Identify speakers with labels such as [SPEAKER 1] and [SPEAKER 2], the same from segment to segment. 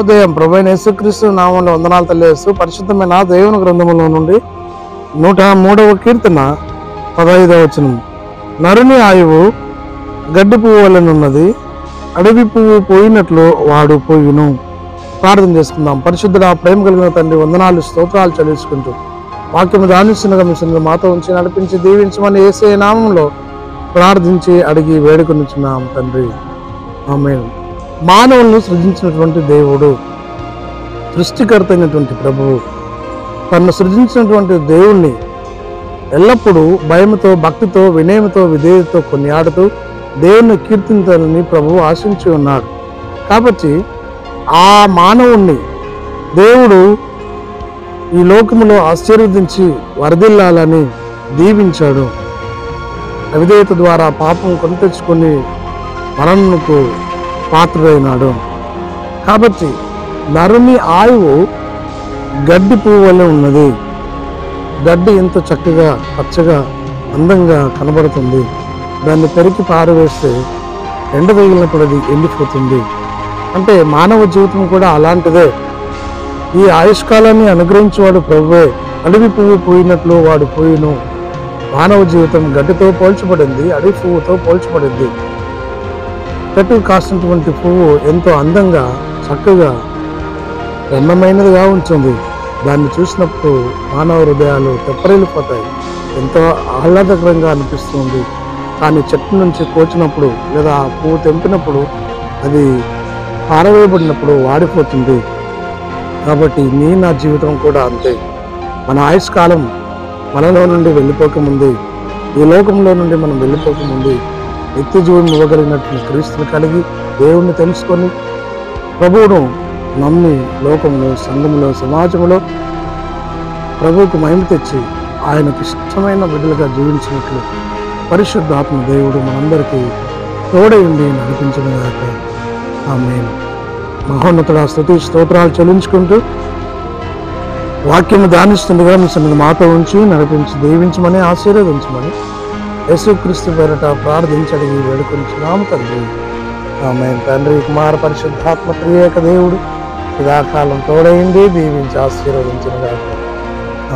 [SPEAKER 1] ఉదయం ప్రభువైన యేసుక్రీస్తు నామంలో వందనాలు తెలియజేస్తూ పరిశుద్ధమైన దేవుని గ్రంథములో నుండి 103వ కీర్తన 15వ వచనం. నరుని ఆయువు గడ్డి పువ్వు వలెనున్నది, అడవి పువ్వు పోయినట్లు వాడు పోయిను. ప్రార్థన చేసుకుందాం. పరిశుద్ధుడా, ప్రేమ కలిగిన తండ్రి, వందనాలు స్తోత్రాలు చెల్లించుకుంటూ వాక్యము ధ్యానిస్తుండగా మీ సన్నిధిలో మాతో ఉంచి నడిపించి దీవించమని యేసయ్య నామంలో ప్రార్థించి అడిగి వేడుకొనిచున్నాం తండ్రి, ఆమేన్. మానవులను సృజించినటువంటి దేవుడు, సృష్టికర్త అయినటువంటి ప్రభువు తను సృజించినటువంటి దేవుణ్ణి ఎల్లప్పుడూ భయముతో, భక్తితో, వినయముతో, విధేయతతో కొనియాడుతూ దేవుణ్ణి కీర్తించాలని ప్రభువు ఆశించి ఉన్నాడు. కాబట్టి ఆ మానవుణ్ణి దేవుడు ఈ లోకములో ఆశీర్వదించి వరదిల్లాలని దీవించాడు. అవిధేయత ద్వారా పాపం కొని తెచ్చుకొని మరణముకు పాత్రుడైనాడు. కాబట్టి నరుని ఆయువు గడ్డి పువ్వు వలె ఉన్నది. గడ్డి ఎంతో చక్కగా పచ్చగా అందంగా కనబడుతుంది. దాన్ని పెరికి పారవేస్తే ఎండ తగిలినప్పుడు అది ఎండిపోతుంది. అంటే మానవ జీవితం కూడా అలాంటిదే. ఈ ఆయుష్కాలాన్ని అనుగ్రహించేవాడు ప్రభువే. అడవి పువ్వు పోయినట్లు వాడు పోయిను. మానవ జీవితం గడ్డితో పోల్చబడింది, అడవి పువ్వుతో పోల్చబడింది. చెట్టు కాసినటువంటి పువ్వు ఎంతో అందంగా చక్కగా అందమైనదిగా ఉంటుంది. దాన్ని చూసినప్పుడు మానవ హృదయాలు తెప్పరిల్లిపోతాయి, ఎంతో ఆహ్లాదకరంగా అనిపిస్తుంది. కానీ చెట్టు నుంచి కోచినప్పుడు లేదా ఆ పువ్వు తెంపినప్పుడు అది పారవేయబడినప్పుడు వాడిపోతుంది. కాబట్టి నా జీవితం కూడా అంతే. మన ఆయుష్కాలం మనలో నుండి వెళ్ళిపోకముందే, ఈ లోకంలో నుండి మనం వెళ్ళిపోకముందే నిత్య జీవనం ఇవ్వగలిగినటువంటి క్రీస్తుని కలిగి దేవుణ్ణి తెలుసుకొని ప్రభువును నమ్మి లోకంలో, సంఘంలో, సమాజంలో ప్రభువుకు మహిమ తెచ్చి ఆయనకు ఇష్టమైన బిడ్డలుగా జీవించినట్లు పరిశుద్ధాత్మ దేవుడు మనందరికీ తోడై ఉండి నడిపించినగాక. ఆమేన్. మహోన్నతుడా, స్తుతి స్తోత్రాలు చెల్లించుకుంటూ వాక్యము ధ్యానిస్తుండగా మీ సన్నిధిలో మాతో ఉంచి నడిపించి దీవించమని ఆశీర్వదించమని యేసుక్రీస్తు పేరట ప్రార్థించడిగి వేడుకొనిచున్నాము తండ్రి, ఆమేన్. తండ్రి, కుమార పరిశుద్ధాత్మ త్రియేక దేవుడు సదాకాలం తోడైంది దీవించి ఆశీర్వదించినగాక.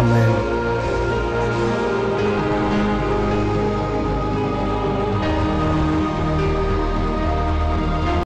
[SPEAKER 1] ఆమేన్.